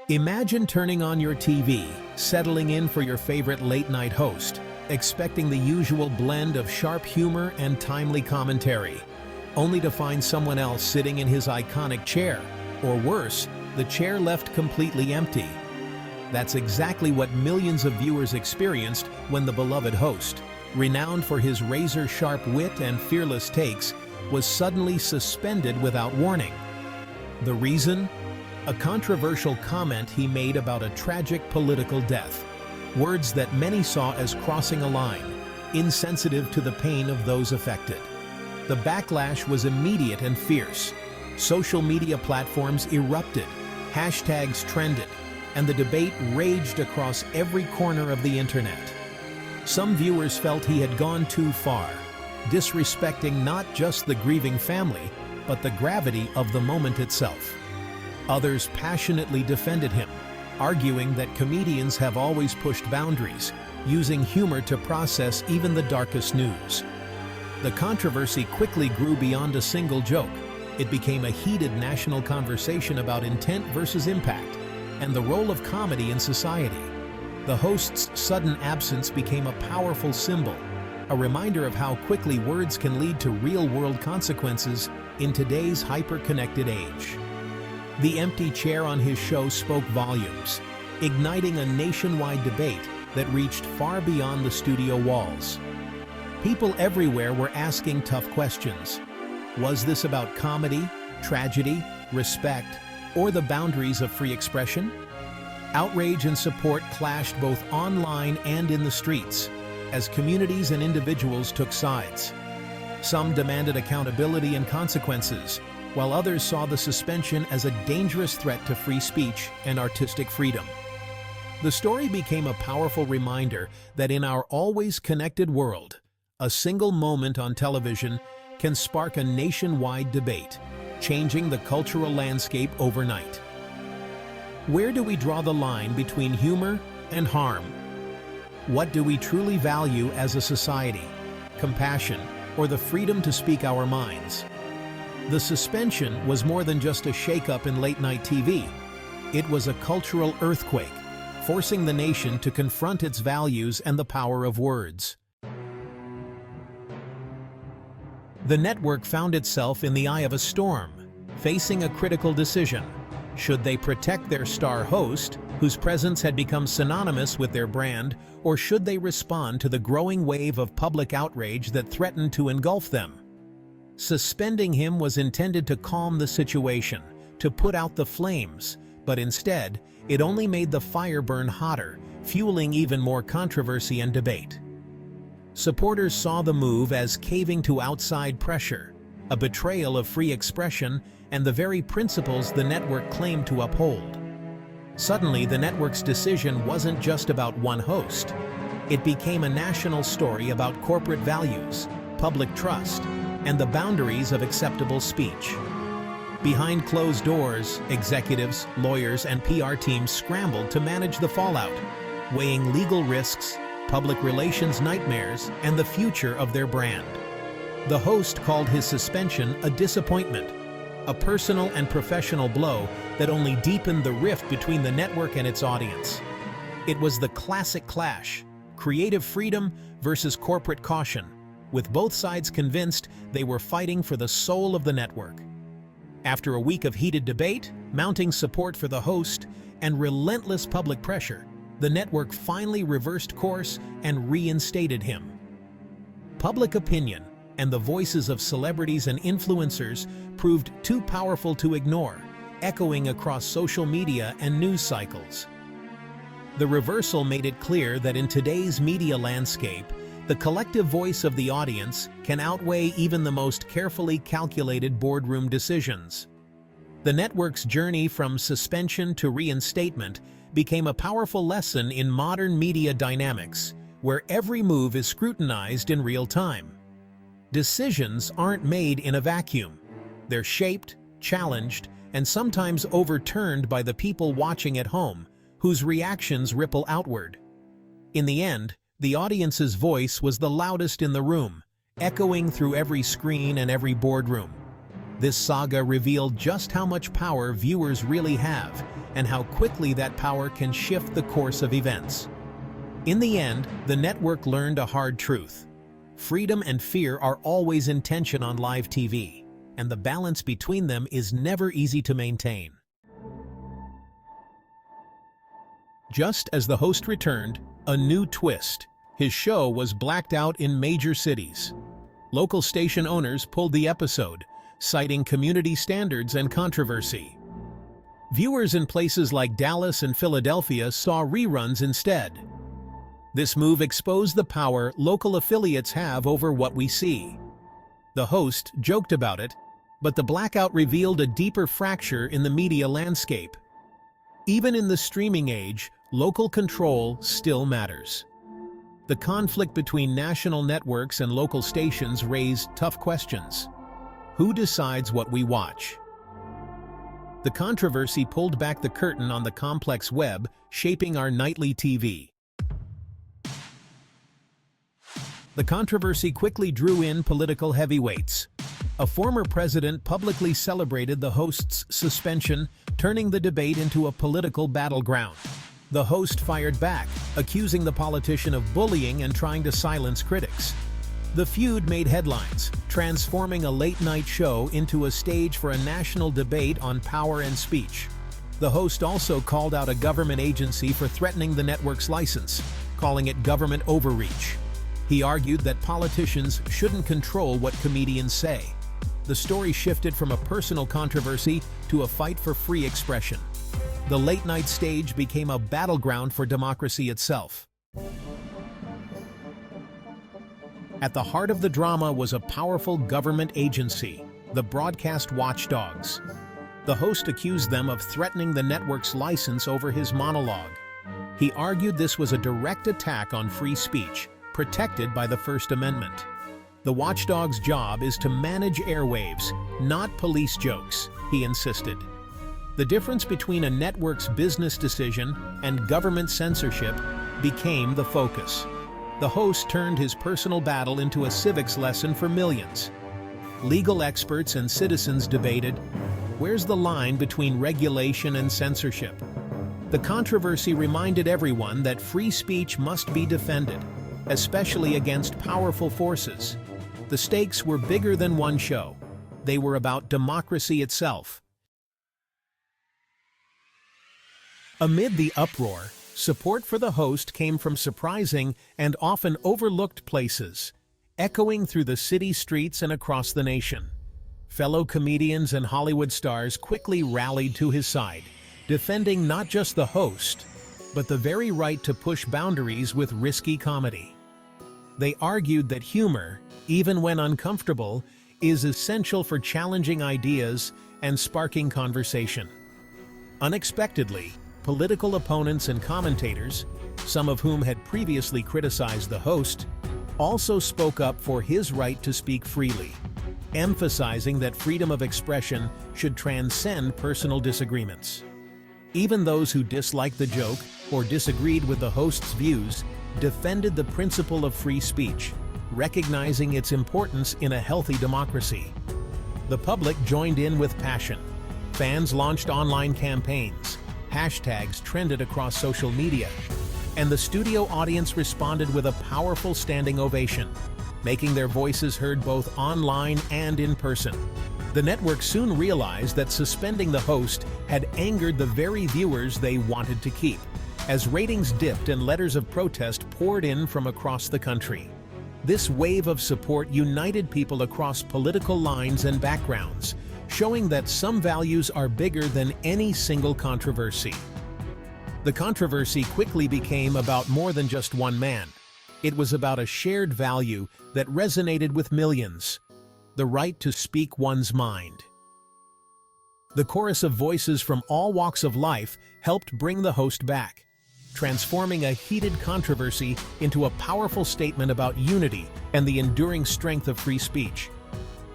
Imagine turning on your TV, settling in for your favorite late-night host, expecting the usual blend of sharp humor and timely commentary, only to find someone else sitting in his iconic chair, or worse, the chair left completely empty. That's exactly what millions of viewers experienced when the beloved host, renowned for his razor-sharp wit and fearless takes, was suddenly suspended without warning. The reason? A controversial comment he made about a tragic political death. Words that many saw as crossing a line, insensitive to the pain of those affected. The backlash was immediate and fierce. Social media platforms erupted, hashtags trended, and the debate raged across every corner of the internet. Some viewers felt he had gone too far, disrespecting not just the grieving family, but the gravity of the moment itself. Others passionately defended him, arguing that comedians have always pushed boundaries, using humor to process even the darkest news. The controversy quickly grew beyond a single joke. It became a heated national conversation about intent versus impact, and the role of comedy in society. The host's sudden absence became a powerful symbol, a reminder of how quickly words can lead to real-world consequences in today's hyper-connected age. The empty chair on his show spoke volumes, igniting a nationwide debate that reached far beyond the studio walls. People everywhere were asking tough questions. Was this about comedy, tragedy, respect, or the boundaries of free expression? Outrage and support clashed both online and in the streets, as communities and individuals took sides. Some demanded accountability and consequences, while others saw the suspension as a dangerous threat to free speech and artistic freedom. The story became a powerful reminder that in our always connected world, a single moment on television can spark a nationwide debate, changing the cultural landscape overnight. Where do we draw the line between humor and harm? What do we truly value as a society? Compassion, or the freedom to speak our minds? The suspension was more than just a shakeup in late-night TV. It was a cultural earthquake, forcing the nation to confront its values and the power of words. The network found itself in the eye of a storm, facing a critical decision. Should they protect their star host, whose presence had become synonymous with their brand, or should they respond to the growing wave of public outrage that threatened to engulf them? Suspending him was intended to calm the situation, to put out the flames, but instead, it only made the fire burn hotter, fueling even more controversy and debate. Supporters saw the move as caving to outside pressure, a betrayal of free expression and the very principles the network claimed to uphold. Suddenly, the network's decision wasn't just about one host. It became a national story about corporate values, public trust, and the boundaries of acceptable speech. Behind closed doors, executives, lawyers, and PR teams scrambled to manage the fallout, weighing legal risks, public relations nightmares, and the future of their brand. The host called his suspension a disappointment, a personal and professional blow that only deepened the rift between the network and its audience. It was the classic clash, creative freedom versus corporate caution, with both sides convinced they were fighting for the soul of the network. After a week of heated debate, mounting support for the host, and relentless public pressure, the network finally reversed course and reinstated him. Public opinion and the voices of celebrities and influencers proved too powerful to ignore, echoing across social media and news cycles. The reversal made it clear that in today's media landscape, the collective voice of the audience can outweigh even the most carefully calculated boardroom decisions. The network's journey from suspension to reinstatement became a powerful lesson in modern media dynamics, where every move is scrutinized in real time. Decisions aren't made in a vacuum. They're shaped, challenged, and sometimes overturned by the people watching at home, whose reactions ripple outward. In the end, the audience's voice was the loudest in the room, echoing through every screen and every boardroom. This saga revealed just how much power viewers really have, and how quickly that power can shift the course of events. In the end, the network learned a hard truth. Freedom and fear are always in tension on live TV, and the balance between them is never easy to maintain. Just as the host returned, a new twist. His show was blacked out in major cities. Local station owners pulled the episode, citing community standards and controversy. Viewers in places like Dallas and Philadelphia saw reruns instead. This move exposed the power local affiliates have over what we see. The host joked about it, but the blackout revealed a deeper fracture in the media landscape. Even in the streaming age, local control still matters. The conflict between national networks and local stations raised tough questions. Who decides what we watch? The controversy pulled back the curtain on the complex web, shaping our nightly TV. The controversy quickly drew in political heavyweights. A former president publicly celebrated the host's suspension, turning the debate into a political battleground. The host fired back, accusing the politician of bullying and trying to silence critics. The feud made headlines, transforming a late-night show into a stage for a national debate on power and speech. The host also called out a government agency for threatening the network's license, calling it government overreach. He argued that politicians shouldn't control what comedians say. The story shifted from a personal controversy to a fight for free expression. The late-night stage became a battleground for democracy itself. At the heart of the drama was a powerful government agency, the broadcast watchdogs. The host accused them of threatening the network's license over his monologue. He argued this was a direct attack on free speech, protected by the First Amendment. The watchdog's job is to manage airwaves, not police jokes, he insisted. The difference between a network's business decision and government censorship became the focus. The host turned his personal battle into a civics lesson for millions. Legal experts and citizens debated, where's the line between regulation and censorship? The controversy reminded everyone that free speech must be defended, especially against powerful forces. The stakes were bigger than one show. They were about democracy itself. Amid the uproar, support for the host came from surprising and often overlooked places, echoing through the city streets and across the nation. Fellow comedians and Hollywood stars quickly rallied to his side, defending not just the host, but the very right to push boundaries with risky comedy. They argued that humor, even when uncomfortable, is essential for challenging ideas and sparking conversation. Unexpectedly, political opponents and commentators, some of whom had previously criticized the host, also spoke up for his right to speak freely, emphasizing that freedom of expression should transcend personal disagreements. Even those who disliked the joke or disagreed with the host's views defended the principle of free speech, recognizing its importance in a healthy democracy. The public joined in with passion. Fans launched online campaigns, hashtags trended across social media, and the studio audience responded with a powerful standing ovation, making their voices heard both online and in person. The network soon realized that suspending the host had angered the very viewers they wanted to keep, as ratings dipped and letters of protest poured in from across the country. This wave of support united people across political lines and backgrounds, showing that some values are bigger than any single controversy. The controversy quickly became about more than just one man. It was about a shared value that resonated with millions: the right to speak one's mind. The chorus of voices from all walks of life helped bring the host back, transforming a heated controversy into a powerful statement about unity and the enduring strength of free speech.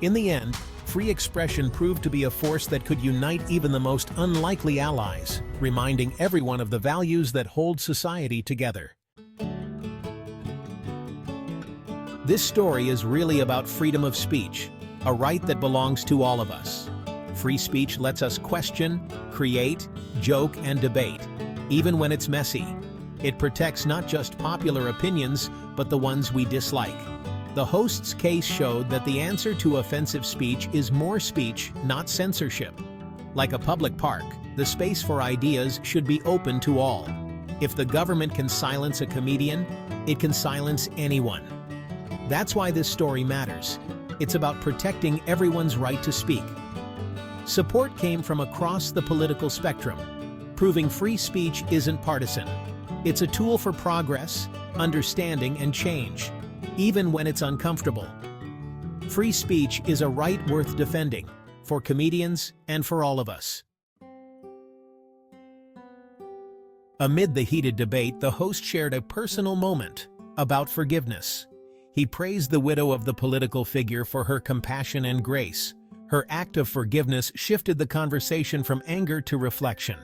In the end, free expression proved to be a force that could unite even the most unlikely allies, reminding everyone of the values that hold society together. This story is really about freedom of speech, a right that belongs to all of us. Free speech lets us question, create, joke, and debate, even when it's messy. It protects not just popular opinions, but the ones we dislike. The host's case showed that the answer to offensive speech is more speech, not censorship. Like a public park, the space for ideas should be open to all. If the government can silence a comedian, it can silence anyone. That's why this story matters. It's about protecting everyone's right to speak. Support came from across the political spectrum, proving free speech isn't partisan. It's a tool for progress, understanding, and change, even when it's uncomfortable. Free speech is a right worth defending, for comedians and for all of us. Amid the heated debate, the host shared a personal moment about forgiveness. He praised the widow of the political figure for her compassion and grace. Her act of forgiveness shifted the conversation from anger to reflection.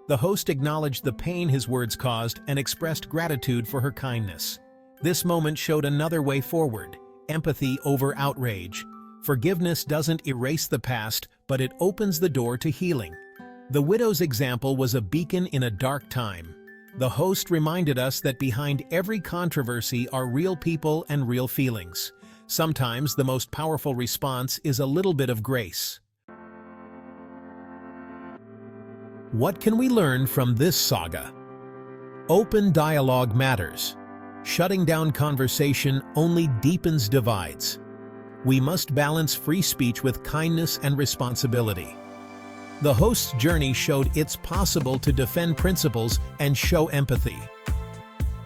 The host acknowledged the pain his words caused and expressed gratitude for her kindness. This moment showed another way forward: empathy over outrage. Forgiveness doesn't erase the past, but it opens the door to healing. The widow's example was a beacon in a dark time. The host reminded us that behind every controversy are real people and real feelings. Sometimes the most powerful response is a little bit of grace. What can we learn from this saga? Open dialogue matters. Shutting down conversation only deepens divides. We must balance free speech with kindness and responsibility. The host's journey showed it's possible to defend principles and show empathy.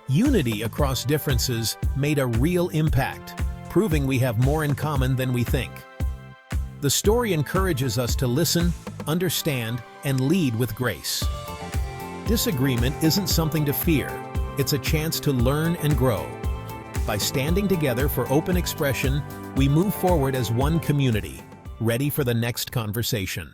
Unity across differences made a real impact, proving we have more in common than we think. The story encourages us to listen, understand, and lead with grace. Disagreement isn't something to fear, it's a chance to learn and grow. By standing together for open expression, we move forward as one community, ready for the next conversation.